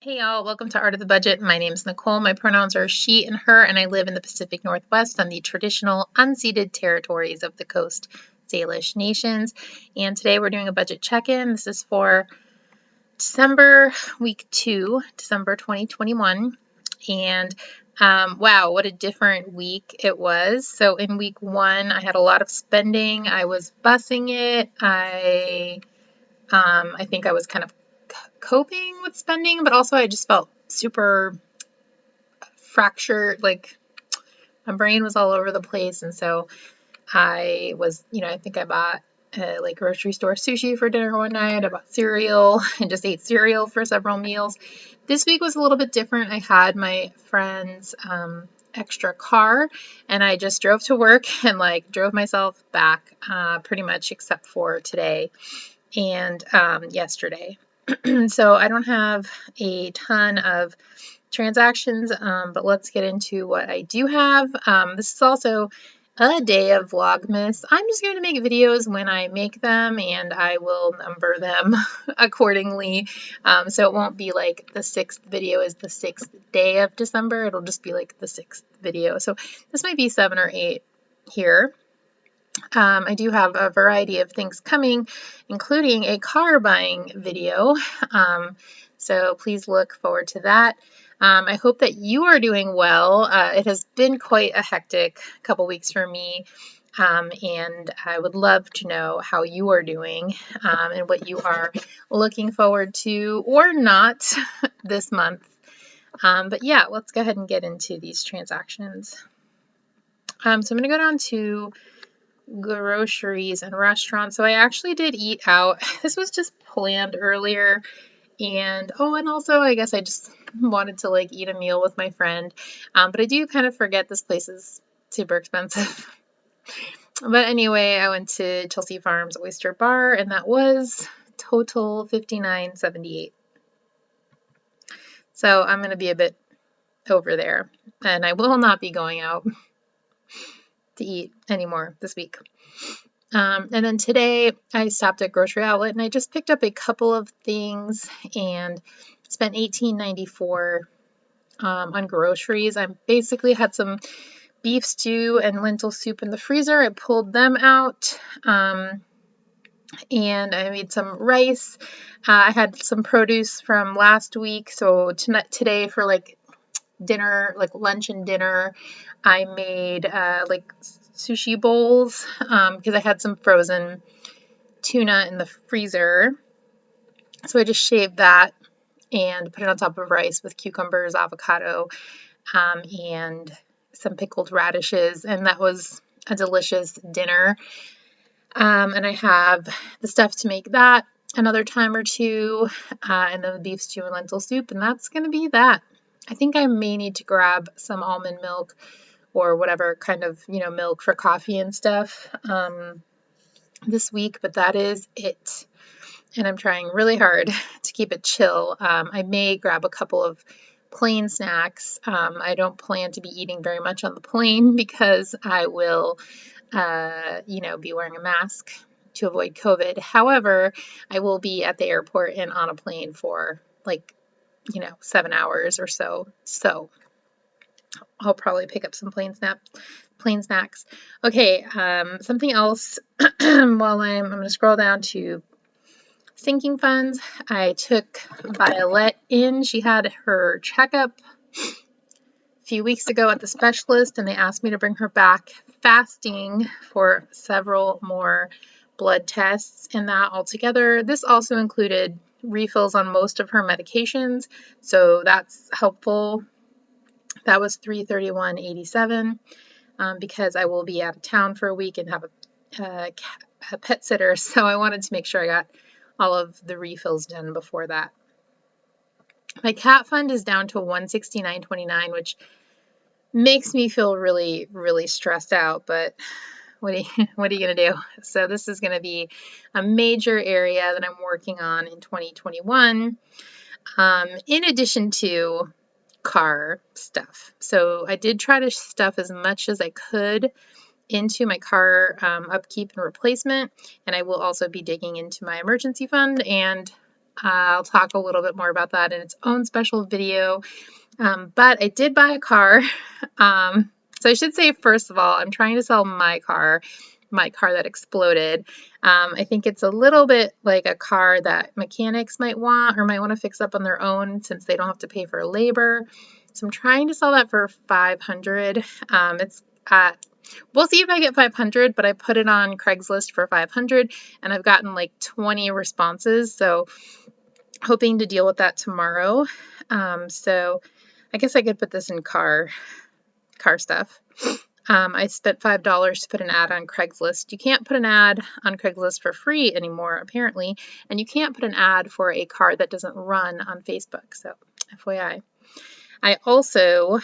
Hey y'all, welcome to Art of the Budget. My name is Nicole. My pronouns are she and her, and I live in the Pacific Northwest on the traditional unceded territories of the Coast Salish nations. And today we're doing a budget check-in. This is for December week 2, December 2021. And wow, what a different week it was. So in week 1, I had a lot of spending. I was bussing it. I think I was kind of coping with spending, but also I just felt super fractured. Like my brain was all over the place. And so I was, I think I bought like grocery store sushi for dinner one night. I bought cereal and just ate cereal for several meals. This week was a little bit different. I had my friend's extra car and I just drove to work and like drove myself back pretty much except for today and yesterday. So I don't have a ton of transactions, but let's get into what I do have. This is also a day of vlogmas. I'm just going to make videos when I make them and I will number them accordingly. So it won't be like the 6th video is the 6th day of December. It'll just be like the 6th video. So this might be 7 or 8 here. I do have a variety of things coming, including a car buying video. So please look forward to that. I hope that you are doing well. It has been quite a hectic couple weeks for me. And I would love to know how you are doing and what you are looking forward to or not this month. But yeah, let's go ahead and get into these transactions. So I'm going to go down to groceries and restaurants. So I actually did eat out. This was just planned earlier. And also I guess I just wanted to like eat a meal with my friend. But I do kind of forget this place is super expensive. But anyway, I went to Chelsea Farms Oyster Bar and that was total $59.78. So I'm going to be a bit over there and I will not be going out to eat anymore this week. And then today I stopped at Grocery Outlet and I just picked up a couple of things and spent $18.94 on groceries. I basically had some beef stew and lentil soup in the freezer. I pulled them out and I made some rice. I had some produce from last week. So today for like dinner, like lunch and dinner, I made like sushi bowls because I had some frozen tuna in the freezer. So I just shaved that and put it on top of rice with cucumbers, avocado, and some pickled radishes. And that was a delicious dinner. And I have the stuff to make that another time or two, and then the beef stew and lentil soup. And that's going to be that. I think I may need to grab some almond milk or whatever kind of, milk for coffee and stuff this week, but that is it. And I'm trying really hard to keep it chill. I may grab a couple of plane snacks. I don't plan to be eating very much on the plane because I will, be wearing a mask to avoid COVID. However, I will be at the airport and on a plane for 7 hours or so. So I'll probably pick up some plane snacks. Okay, something else while I'm going to scroll down to sinking funds. I took Violet in. She had her checkup a few weeks ago at the specialist and they asked me to bring her back fasting for several more blood tests and that altogether. This also included refills on most of her medications, so that's helpful. That was $331.87 because I will be out of town for a week and have a pet sitter, so I wanted to make sure I got all of the refills done before that. My cat fund is down to $169.29, which makes me feel really, really stressed out, but what are you going to do? So this is going to be a major area that I'm working on in 2021, in addition to car stuff. So I did try to stuff as much as I could into my car upkeep and replacement, and I will also be digging into my emergency fund and I'll talk a little bit more about that in its own special video. But I did buy a car. So I should say, first of all, I'm trying to sell my car that exploded. I think it's a little bit like a car that mechanics might want or might want to fix up on their own since they don't have to pay for labor. So I'm trying to sell that for $500. We'll see if I get 500, but I put it on Craigslist for 500 and I've gotten like 20 responses. So hoping to deal with that tomorrow. So I guess I could put this in car stuff. I spent $5 to put an ad on Craigslist. You can't put an ad on Craigslist for free anymore, apparently, and you can't put an ad for a car that doesn't run on Facebook. So, FYI. I also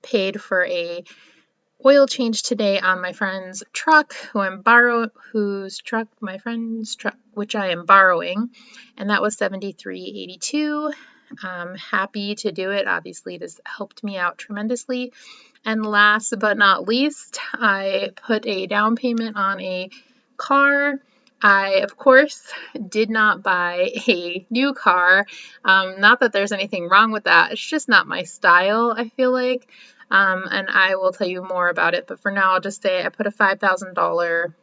paid for a oil change today on my friend's truck, my friend's truck, which I am borrowing, and that was $73.82. I'm happy to do it. Obviously, it has helped me out tremendously. And last but not least, I put a down payment on a car. I, of course, did not buy a new car. Not that there's anything wrong with that. It's just not my style, I feel like. And I will tell you more about it. But for now, I'll just say I put a $5,000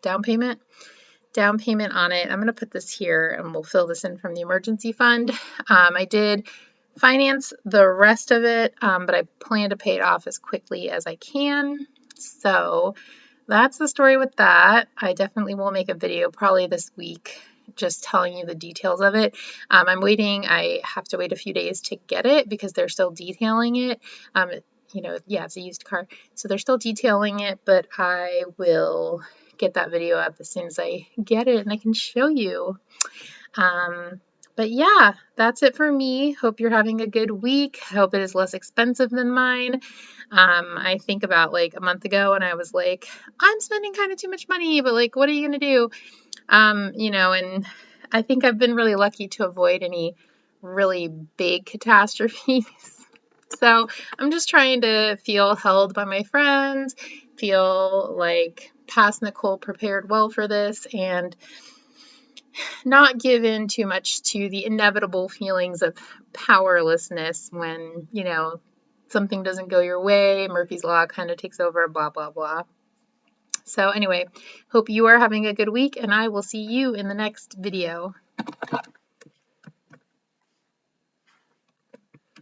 down payment on it. I'm going to put this here and we'll fill this in from the emergency fund. I did finance the rest of it, but I plan to pay it off as quickly as I can. So that's the story with that. I definitely will make a video probably this week just telling you the details of it. I'm waiting. I have to wait a few days to get it because they're still detailing it. It's a used car, so they're still detailing it, but I will get that video up as soon as I get it and I can show you. But yeah, that's it for me. Hope you're having a good week. Hope it is less expensive than mine. I think about like a month ago and I was like, I'm spending kind of too much money, but like, what are you going to do? And I think I've been really lucky to avoid any really big catastrophes. So I'm just trying to feel held by my friends, feel like past Nicole prepared well for this, and not give in too much to the inevitable feelings of powerlessness when, something doesn't go your way, Murphy's Law kind of takes over, blah, blah, blah. So anyway, hope you are having a good week, and I will see you in the next video.